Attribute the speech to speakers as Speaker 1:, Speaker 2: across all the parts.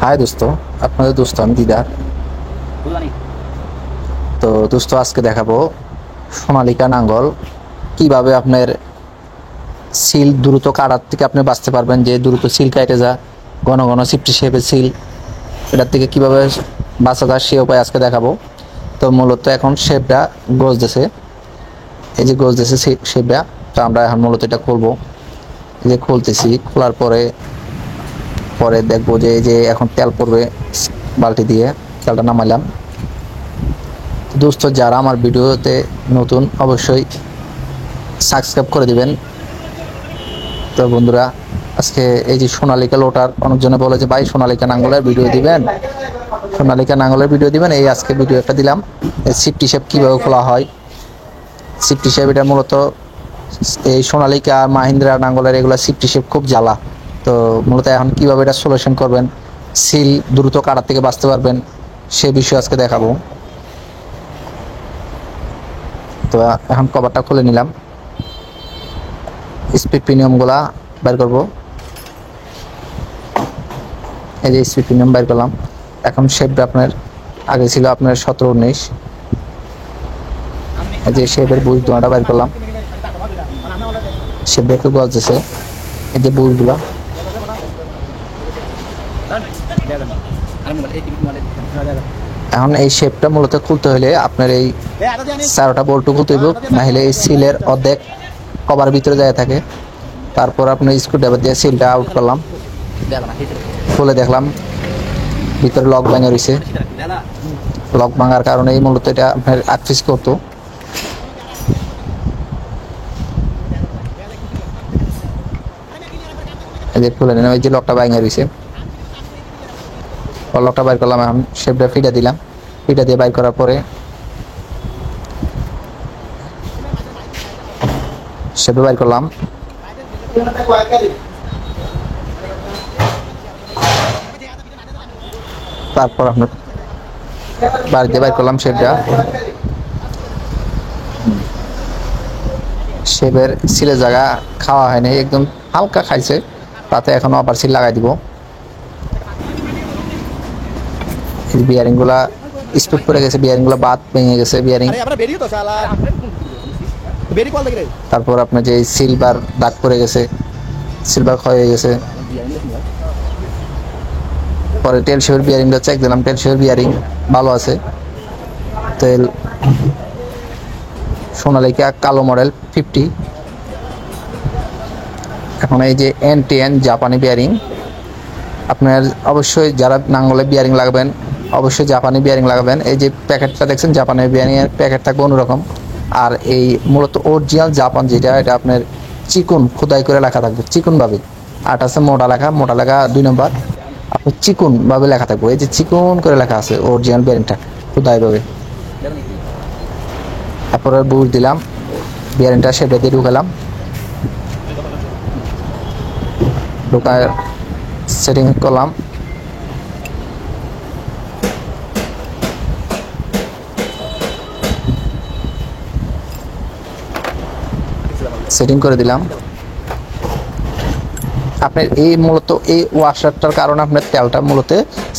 Speaker 1: हाय दोस्तों, আপনাদের দোস্ত আমি দিদার। তো দোস্ত আজকে দেখাবো সোনালিকা নাঙ্গল কিভাবে আপনার সিল দ্রুত কাটার থেকে আপনি বাঁচতে পারবেন, যে দ্রুত সিল কাটে যা ঘন ঘন সিফটি শেপের সিল, এটার থেকে কিভাবে বাঁচা যায় সে উপায় আজকে দেখাবো। তো মূলত এখন শেপটা গজতেছে, এই যে গজতেছে শেপটা। তো আমরা এখন মূলত এটা খুলবো, এই যে খুলতেছি। খোলার পরে পরে দেখবো যে এই যে এখন তেল পড়বে বালতি দিয়ে, তেলটা নামাইলাম। দোস্ত যারা আমার ভিডিওতে নতুন অবশ্যই সাবস্ক্রাইব করে দিবেন। তো বন্ধুরা, আজকে এই যে সোনালিকা লোটার, অনেকজনে বলে যে ভাই সোনালিকা নাঙ্গলের ভিডিও দিবেন, সোনালিকা নাঙ্গলের ভিডিও দিবেন। এই আজকে ভিডিও একটা দিলাম, সিফটি শেপ কীভাবে খোলা হয়। সিফটি শেপ এটা মূলত এই সোনালিকা মাহিন্দ্রা নাঙ্গলের এগুলো সিফটি শেপ খুব জ্বালা। তো মূলত এখন কীভাবে এটা সলিউশন করবেন, সিল দ্রুত কাটার থেকে বাঁচতে পারবেন, সে বিষয়ে আজকে দেখাবো। তো এখন কভারটা খুলে নিলাম, স্পিড প্রিমিয়ামগুলা বের করবো। এই যে স্পিড প্রিমিয়াম বের করলাম। এখন শেপটা আপনার আগে ছিল আপনার 17-19, এই যে শেপের বুশ দোয়াটা বের করলাম। শেপ একটু গজেছে, এই যে বুশগুলা। এখন এই শেপটা মূলত খুলতে হলে আপনার এই 4টা বল্টু খুলতে হইব, না হলে এই সিলের অর্ধেক কভার ভিতরে যায় থাকে। তারপর আপনার স্ক্রুড্রাইভার দিয়ে সিলটা আউট করলাম, খুলে দেখলাম ভিতরে লক ভাঙা রয়েছে। লক ভাঙার কারণে এই মূলত এটা আপনার আটফিস করতো। এই যে খুলে নিলাম, এই যে লকটা ভাঙা রয়েছে, লকটা বাইর করলাম। এখন শেপটা ফিটা দিলাম, ফিটা দিয়ে বাইর করার পরে শেপটা বাইর করলাম। তারপর আপনার বাড়িতে বাইর করলাম শেপটা। শেপের সিলের জায়গা খাওয়া হয়নি, একদম হালকা খাইছে, তাতে এখন আবার সিল লাগাই দিব। বিয়ারিং গুলা স্পিড পড়ে গেছে, বিয়ারিং গুলা বাদ ভেঙে গেছে বিয়ারিং। তারপর আপনার যে সিলভার দাগ পড়ে গেছে, সিলভার ক্ষয় হয়ে গেছে। পরে টেল শেপের বিয়ারিংটা চেক দিলাম, টেল শেপের বিয়ারিং ভালো আছে। তেল সোনালিকা কালো মডেল 50। এখন এই যে NTN জাপানি বিয়ারিং, আপনার অবশ্যই যারা নাঙ্গলে বিয়ারিং লাগাবেন অবশ্যই জাপানি বিয়ারিং লাগাবেন। এই যে প্যাকেটটা দেখছেন, জাপানি বিয়ারিংয়ের প্যাকেট থাকবে অন্যরকম। আর এই মূলত অরিজিনাল জাপান যেটা, এটা আপনার চিকুন খোদাই করে লেখা থাকবে চিকুনভাবে। আর আছে মোটা লেখা 2 নম্বর, আপনার চিকুনভাবে লেখা থাকবে। এই যে চিকুন করে লেখা আছে অরিজিনাল বিয়ারিংটা খোদাইভাবে। তারপরে বুশ দিলাম, বিয়ারিংটা সেটা দিয়ে ঢুকালাম, ঢুকায় সেটিং করলাম। সেটিং করে দিলাম। আপনার এই মূলত এই ওয়াশারটার কারণে আপনার তেলটা মূলত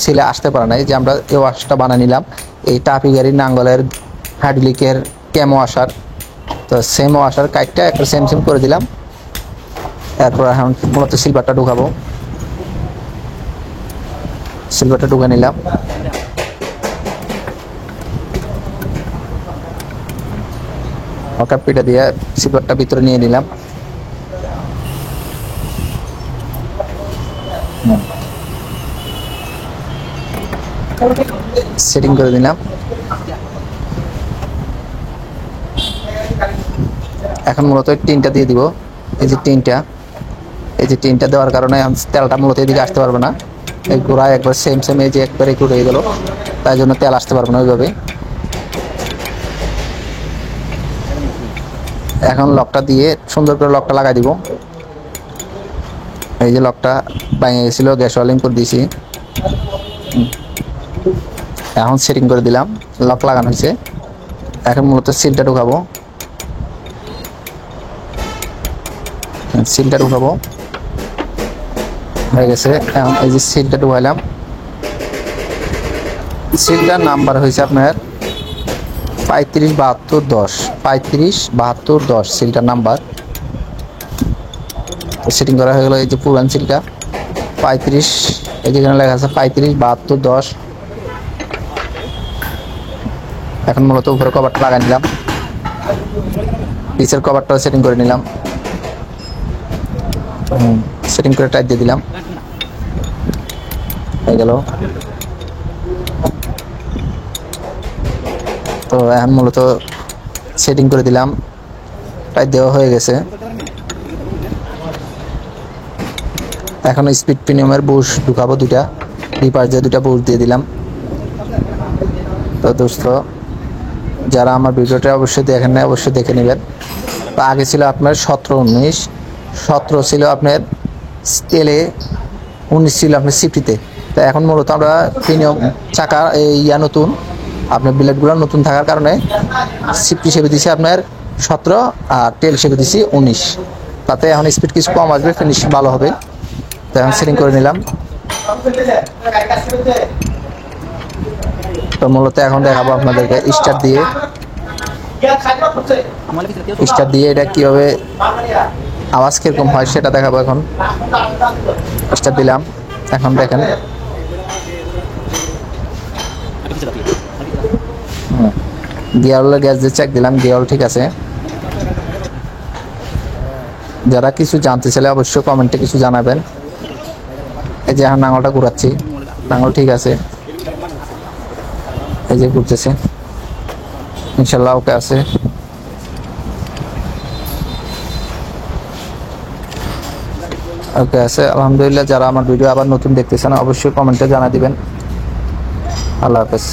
Speaker 1: সিলে আসতে পারে না। এই যে আমরা এই ওয়াশারটা বানিয়ে নিলাম, এই টাপি গাড়ির নাঙ্গলের হাইড্রোলিকের ক্যাম ওয়াশার। তো সেম ওয়াশার কাইটটা একটা সেম করে দিলাম। এরপর এখন মূলত সিলভারটা ঢুকাবো, সিলভারটা ঢুকে নিলাম। কাপিটা দিয়ে সিলভারটা ভিতরে নিয়ে নিলাম। সেটিং করে দিলাম। এখন মূলত টিনটা দিয়ে দিব, এই যে টিনটা, এই যে টিনটা দেওয়ার কারণে তেলটা মূলত এদিকে আসতে পারবে না। এই গোড়ায় একবার সেম এই যে একবার একটু রয়ে গেল, তাই জন্য তেল আসতে পারবে না ওইভাবে। এখন লকটা দিয়ে সুন্দর করে লকটা লাগাই দিব। এই যে লকটা ভেঙে গেছিল, গ্যাস ওয়েলিং করে দিয়েছি। এখন সেটিং করে দিলাম, লক লাগানো হয়েছে। এখন মূলত সিলটা ঢুকাবো, সিলটা ঢুকাবো হয়ে গেছে। এখন এই যে সিলটা ঢুকাইলাম, সিলটার নাম্বার হয়েছে আপনার 357210, 357210 সিলটার নাম্বার। সেটিং করা হয়ে গেল। এই যে পুরান সিলটা 35, এই যেখানে লেখা আছে 357210। এখন মূলত উপরে কভারটা লাগাই নিলাম, পিসের কভারটাও সেটিং করে নিলাম, সেটিং করে টাইট দিয়ে দিলাম, হয়ে গেল। তো এখন মূলত সেটিং করে দিলাম, টাইট দেওয়া হয়ে গেছে। এখন স্পিড প্রিমিয়ামের বুশ ঢুকাবো দুটা, ডিপার যে দুটা বুশ দিয়ে দিলাম। তো দোস্ত যারা আমার ভিডিওটা অবশ্যই দেখেন না, অবশ্যই দেখে নেবেন। তো আগে ছিল আপনার 17-19, 17 ছিল আপনার তেলে, 19 ছিল আপনার সিফটিতে। তো এখন মূলত আমরা প্রিমিয়াম চাকা নতুন, আপনার ব্লেডগুলো নতুন থাকার কারণে সিফটি হিসেবে দিছি আপনার 17 আর তেল হিসেবে দিছি 19। তাতে এখন স্পিড কিছু কম আসবে, ফিনিশিং ভালো হবে। তো এখন সেটিং করে নিলাম। তো মূলত এখন দেখাবো আপনাদেরকে স্টার্ট দিয়ে এটা কিভাবে আওয়াজ কিরকম হয় সেটা দেখাবো। এখন স্টার্ট দিলাম, এখন দেখেন গিয়ারওয়ালা গ্যাস দিয়ে চেক দিলাম, গিয়ার ঠিক আছে। যারা কিছু জানতে চাইলে অবশ্যই কমেন্টে কিছু জানাবেন। এই যে এখন নাঙলটা ঘুরাচ্ছি, নাঙল ঠিক আছে, এই যে ঘুরতেছে, ইনশাল্লাহ ওকে আছে। ওকে আছে আলহামদুলিল্লাহ। যারা আমার ভিডিও আবার নতুন দেখতেছেন অবশ্যই কমেন্টে জানা দিবেন। আল্লাহ হাফেজ।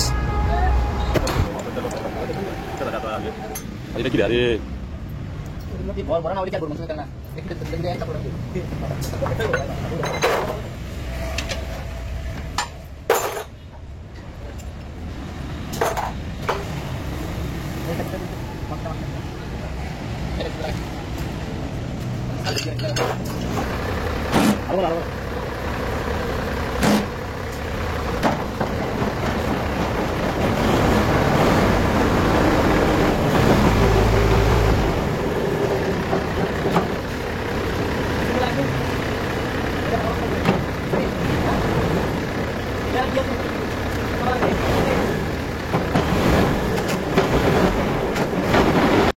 Speaker 2: Ahora.